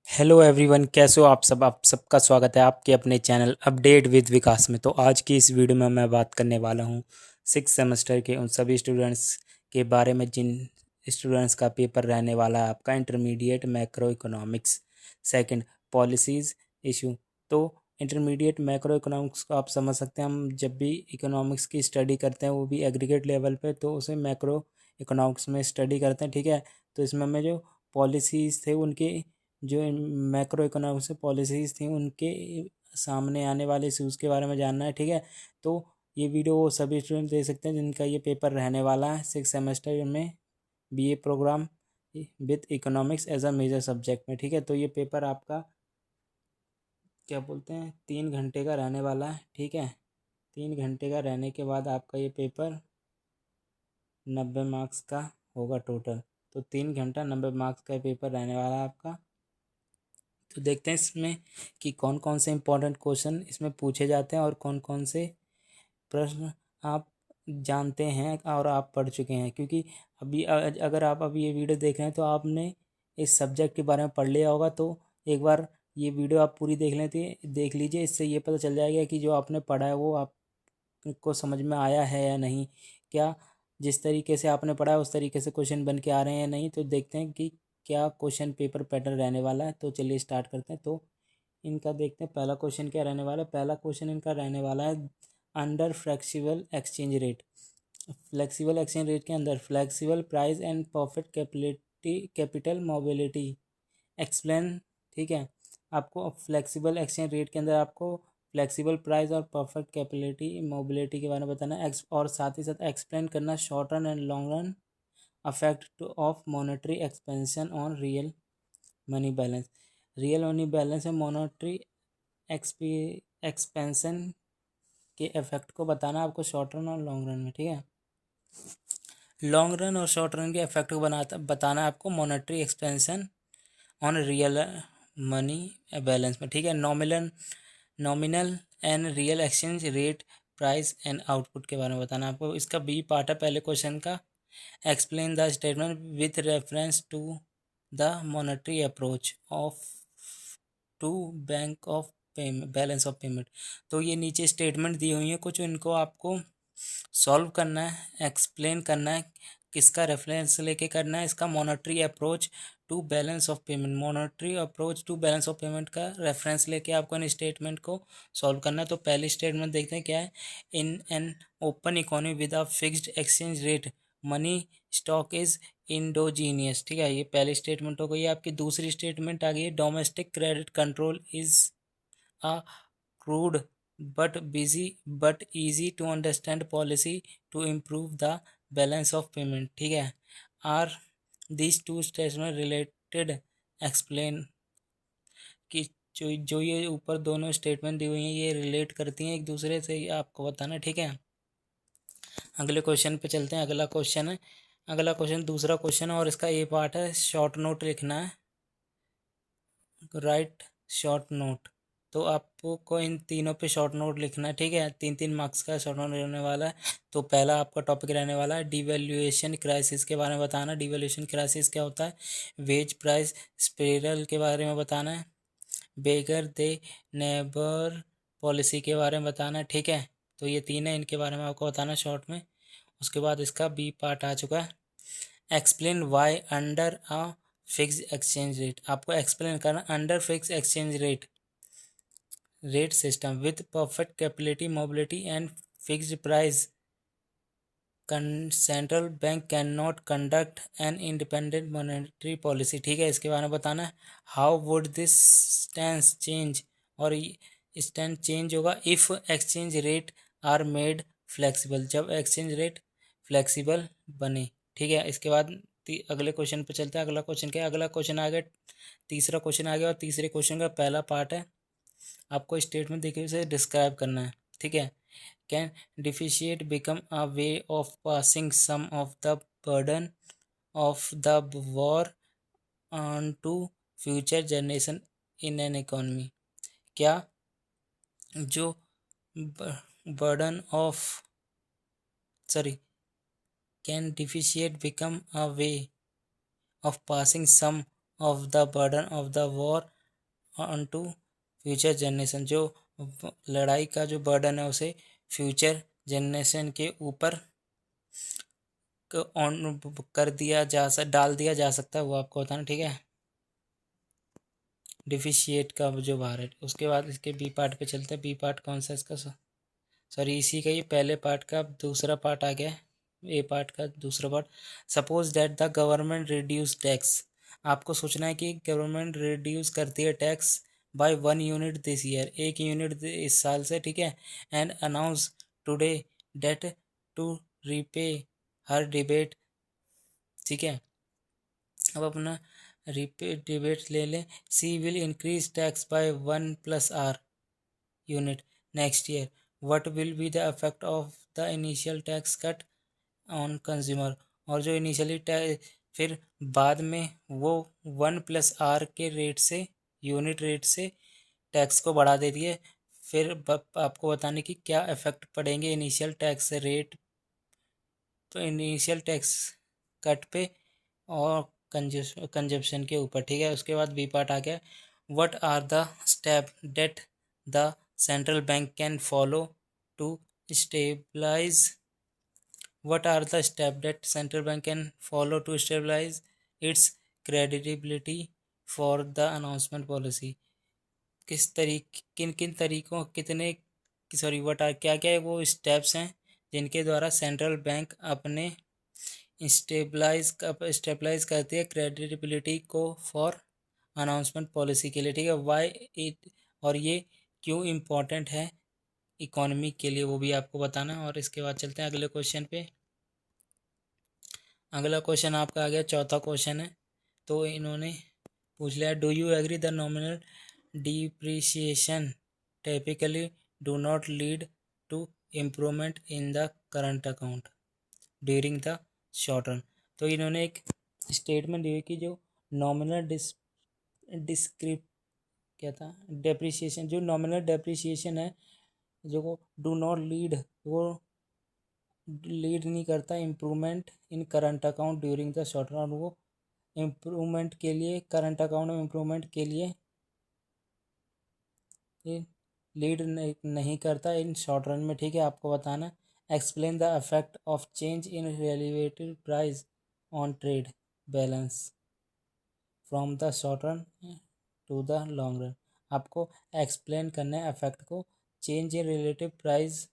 Hello everyone, कैसे हो आप सबका स्वागत है आपके अपने चैनल अपडेट विद विकास में। तो आज की इस वीडियो में मैं बात करने वाला हूँ सिक्स सेमेस्टर के उन सभी स्टूडेंट्स के बारे में जिन स्टूडेंट्स का पेपर रहने वाला है आपका intermediate macro economics second policies issue. तो इंटरमीडिएट मैक्रो इकोनॉमिक्स को आप समझ सकते हैं, हम जब भी इकोनॉमिक्स की स्टडी करते हैं वो भी एग्रीगेट लेवल पे, तो उसे मैक्रो इकोनॉमिक्स में स्टडी करते हैं। ठीक है, तो इसमें हमें जो पॉलिसीज़ थे उनके जो मैक्रो इकोनॉमिक्स पॉलिसीज़ थी उनके सामने आने वाले इशूज़ के बारे में जानना है। ठीक है, तो ये वीडियो वो सभी स्टूडेंट देख सकते हैं जिनका ये पेपर रहने वाला है सिक्स सेमेस्टर में BA programme with economics as a major subject में। ठीक है, तो ये पेपर आपका क्या बोलते हैं 3 घंटे का रहने वाला है। ठीक है, 3 घंटे का रहने के बाद आपका ये पेपर 90 मार्क्स का होगा टोटल। तो 3 घंटा 90 मार्क्स का पेपर रहने वाला है आपका। तो देखते हैं इसमें कि कौन कौन से इम्पोर्टेंट क्वेश्चन इसमें पूछे जाते हैं और कौन कौन से प्रश्न आप जानते हैं और आप पढ़ चुके हैं। क्योंकि अभी अगर आप अभी ये वीडियो देख रहे हैं तो आपने इस सब्जेक्ट के बारे में पढ़ लिया होगा। तो एक बार ये वीडियो आप पूरी देख लीजिए, इससे ये पता चल जाएगा कि जो आपने पढ़ा है वो आपको समझ में आया है या नहीं। क्या जिस तरीके से आपने पढ़ा है उस तरीके से क्वेश्चन बन के आ रहे हैं या नहीं। तो देखते हैं कि क्या क्वेश्चन पेपर पैटर्न रहने वाला है। तो चलिए स्टार्ट करते हैं। तो इनका देखते हैं पहला क्वेश्चन क्या रहने वाला है। पहला क्वेश्चन इनका रहने वाला है under flexible exchange rate. Flexible exchange rate के अंदर flexible price and perfect capital mobility explain. ठीक है, आपको फ्लेक्सिबल एक्सचेंज रेट के अंदर आपको फ्लेक्सिबल प्राइस और परफेक्ट कैपिलिटी मोबिलिटी के बारे में बताना है और साथ ही साथ एक्सप्लेन करना short run and long run affect of monetary expansion on real money balance. Real money balance में मॉनेटरी एक्सपेंशन के इफेक्ट को बताना आपको शॉर्ट रन और लॉन्ग रन में। ठीक है, लॉन्ग रन और शॉर्ट रन के इफेक्ट को बताना आपको monetary expansion on real money balance में। ठीक है, nominal and real exchange rate price and output के बारे में बताना आपको। इसका बी पार्ट है पहले क्वेश्चन का। Explain the statement with reference to the monetary approach of to bank of payment balance of payment. तो ये नीचे स्टेटमेंट दी हुई है कुछ, इनको आपको सॉल्व करना है, एक्सप्लेन करना है। किसका रेफरेंस लेके करना है? इसका monetary approach to balance of payment. Monetary approach to balance of payment का रेफरेंस लेके आपको इन स्टेटमेंट को सॉल्व करना है। तो पहली स्टेटमेंट देखते हैं क्या है। In an open economy with a fixed exchange rate money stock is endogenous. ठीक है, ये पहली स्टेटमेंट हो गई। आपकी दूसरी स्टेटमेंट आ गई है domestic credit control is a crude but easy to understand policy to improve the balance of payment। ठीक है, are these two statements related? explain कि जो ये ऊपर दोनों स्टेटमेंट दी हुई हैं ये रिलेट करती हैं एक दूसरे से, ये आपको बताना। ठीक है, अगले क्वेश्चन पे चलते हैं। अगला क्वेश्चन दूसरा क्वेश्चन है और इसका ये पार्ट है शॉर्ट नोट लिखना है, राइट शॉर्ट नोट। तो आपको इन तीनों पे शॉर्ट नोट लिखना है। ठीक है, 3-3 मार्क्स का शॉर्ट नोट रहने वाला है। तो पहला आपका टॉपिक रहने वाला है डिवैल्यूएशन क्राइसिस के बारे में बताना। डिवैल्यूएशन क्राइसिस क्या होता है? वेज प्राइस स्पेरल के बारे में बताना है। बेगर दे नेबर पॉलिसी के बारे में बताना है। ठीक है, तो ये तीन है, इनके बारे में आपको बताना शॉर्ट में। उसके बाद इसका बी पार्ट आ चुका है। Explain why under a fix exchange rate. आपको एक्सप्लेन करना under fix exchange rate system with perfect capital mobility and fixed price central bank can not conduct an independent monetary policy. ठीक है, इसके बारे में बताना है। How would this stance change, और स्टैंड चेंज होगा if exchange rate are made flexible, जब एक्सचेंज रेट फ्लेक्सिबल बने। ठीक है, इसके बाद अगले क्वेश्चन पे चलते हैं। अगला क्वेश्चन क्या है? अगला क्वेश्चन आ गया, तीसरा क्वेश्चन आ गया और तीसरे क्वेश्चन का पहला पार्ट है आपको स्टेटमेंट देखिए उसे डिस्क्राइब करना है। ठीक है, can deficit become a way of passing some of the burden of the war on to future generation in an economy. क्या जो burden of sorry can deficit become a way of passing some of the burden of the war on to future generation, जो लड़ाई का जो burden है उसे future generation के ऊपर ऑन कर दिया डाल दिया जा सकता है, वो आपको बताना, ठीक है। डिफिशिएट का जो बाहर है। उसके बाद इसके बी पार्ट पे चलते हैं। बी पार्ट कौन सा इसका, सॉरी इसी का ये पहले पार्ट का दूसरा पार्ट आ गया है, ए पार्ट का दूसरा part. Suppose that the government reduce tax, आपको सोचना है कि गवर्नमेंट रिड्यूस करती है tax by 1 unit this year, 1 unit इस साल से, ठीक है। And announce today debt to repay her डिबेट, ठीक है। अब अपना रीपे डिबेट ले लें। She will increase tax by 1+R unit next year, what will be the effect of the initial tax cut on consumer, और जो इनिशियली फिर बाद में वो 1+R के रेट से, यूनिट रेट से टैक्स को बढ़ा देती है। फिर आपको बताने की क्या इफेक्ट पड़ेंगे इनिशियल टैक्स रेट, तो इनिशियल टैक्स कट पे और कंजप्शन के ऊपर, ठीक है। उसके बाद बी पार्ट आ गया। What are the step that the central bank can follow to stabilise, what are the step that central bank can follow to stabilise its credibility for the announcement policy, किस तरीके, किन किन तरीकों, कितने, sorry what are, क्या क्या वो steps हैं जिनके द्वारा सेंट्रल बैंक अपने स्टेबलाइज करती है क्रेडिबिलिटी को फॉर अनाउंसमेंट पॉलिसी के लिए, ठीक है। वाई इट, और ये क्यों इम्पोर्टेंट है इकोनॉमी के लिए, वो भी आपको बताना है। और इसके बाद चलते हैं अगले क्वेश्चन पे। अगला क्वेश्चन आपका आ गया, चौथा क्वेश्चन है। तो इन्होंने पूछ लिया, do you agree the nominal depreciation typically do not lead to improvement in the current account during the short run. तो इन्होंने एक स्टेटमेंट दी कि जो नॉमिनल डिस्क्रिप क्या था, डेप्रिसिएशन, जो नॉमिनल डेप्रिसिएशन है, जो वो डू नॉट लीड, वो लीड नहीं करता improvement in current account during the short run, वो इम्प्रूवमेंट के लिए, करंट अकाउंट में इम्प्रूवमेंट के लिए लीड नहीं करता इन शॉर्ट रन में, ठीक है। आपको बताना, explain the effect of change in relative price on trade balance from the short run to the long run. आपको एक्सप्लेन करना है इफेक्ट को, change in relative price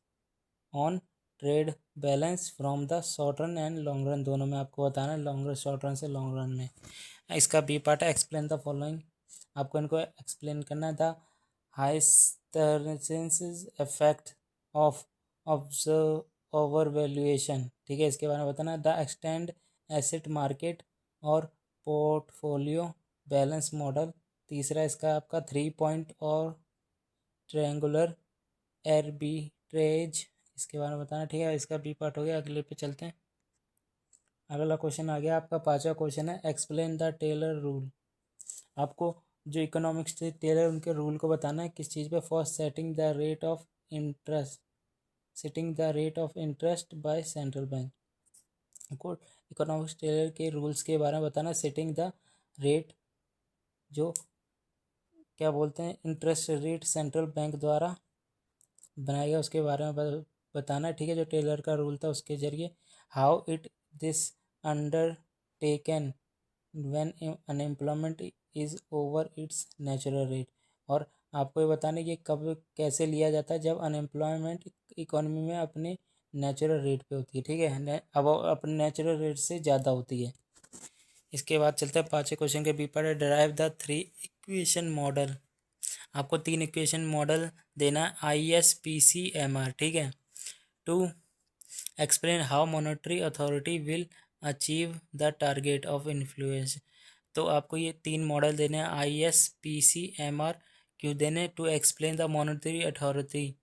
on trade balance from the short run and long run, दोनों में आपको बताना है, long run, short run से लॉन्ग रन में। इसका बी पार्ट है, एक्सप्लेन द फॉलोइंग, आपको इनको एक्सप्लेन करना है। The हाइस्टेरेंसिस effect of observe over valuation, ठीक है, इसके बारे में बताना। द एक्सटेंड एसेट मार्केट और पोर्टफोलियो बैलेंस मॉडल। तीसरा इसका आपका 3 पॉइंट और ट्रायंगुलर आर्बिट्रेज, इसके बारे में बताना, ठीक है। इसका बी पार्ट हो गया। अगले पे चलते हैं। अगला क्वेश्चन आ गया आपका, पांचवा क्वेश्चन है, एक्सप्लेन द टेलर रूल। आपको जो इकोनॉमिक्स थे टेलर, उनके रूल को बताना है, किस चीज़ पे, for setting the rate of interest, setting the rate of interest by central bank. आपको इकोनॉमिक्स टेलर के रूल्स के बारे में बताना, सेटिंग द रेट, जो क्या बोलते हैं, इंटरेस्ट रेट सेंट्रल बैंक द्वारा बनाया गया, उसके बारे में बताना है, ठीक है। जो टेलर का रूल था उसके जरिए, how it this under taken when unemployment is over it's natural rate, और आपको ये बताना है कि कब कैसे लिया जाता है जब अनएम्प्लॉयमेंट इकोनॉमी में अपने नेचुरल रेट पे होती है, ठीक है, अब अपने नेचुरल रेट से ज़्यादा होती है। इसके बाद चलते हैं पाँचवें क्वेश्चन के बी पर, डिराइव द 3 इक्वेशन मॉडल। आपको 3 इक्वेशन मॉडल देना, ISPCMR, ठीक है, to explain how monetary authority will achieve the target of influence. तो आपको ये 3 मॉडल देने हैं, ISPCMR क्यों देने, to explain the monetary authority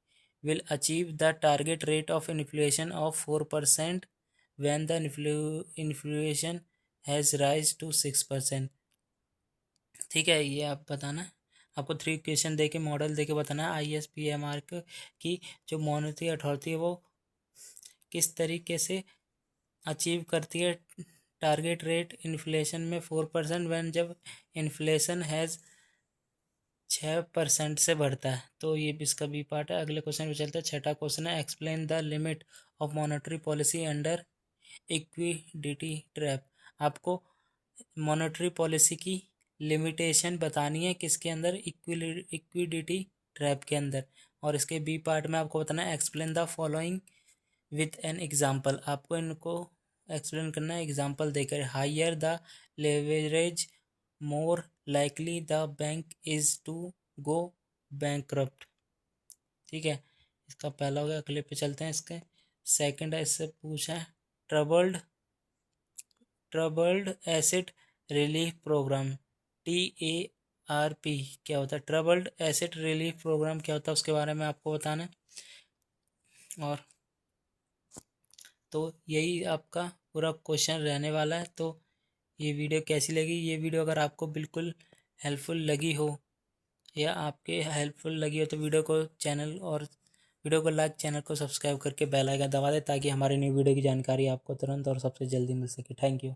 will achieve the target rate of inflation of 4% when the inflation has rise to 6%, ठीक है। ये आप बताना है, आपको 3 इक्वेशन दे के, मॉडल दे के बताना है ISPMR को, कि जो मॉनेटरी अथॉरिटी है वो किस तरीके से अचीव करती है टारगेट रेट इन्फ्लेशन में 4% व्हेन, जब इन्फ्लेशन हैज़ 6% से बढ़ता है। तो ये भी इसका बी पार्ट है। अगले क्वेश्चन पे चलते हैं। छठा क्वेश्चन है, explain the limit of monetary policy under liquidity trap. आपको मॉनेटरी पॉलिसी की लिमिटेशन बतानी है किसके अंदर, इक्विडिटी ट्रैप के अंदर। और इसके बी पार्ट में आपको बताना है, explain the following with an example. आपको इनको एक्सप्लेन करना है एग्जाम्पल देकर। Higher the leverage more likely the bank is to go bankrupt. ठीक है, इसका पहला हो गया। अगले पे चलते हैं। इसके सेकंड है, इससे पूछा है, troubled asset relief program TARP क्या होता है। ट्रबल्ड एसेट रिलीफ प्रोग्राम क्या होता है उसके बारे में आपको बताना है। और तो यही आपका पूरा क्वेश्चन रहने वाला है। तो ये वीडियो कैसी लगी, ये वीडियो अगर आपको बिल्कुल हेल्पफुल लगी हो या आपके हेल्पफुल लगी हो तो वीडियो को लाइक, चैनल को सब्सक्राइब करके बेल आइकन दबा दें ताकि हमारी न्यू वीडियो की जानकारी आपको तुरंत और सबसे जल्दी मिल सके। Thank you.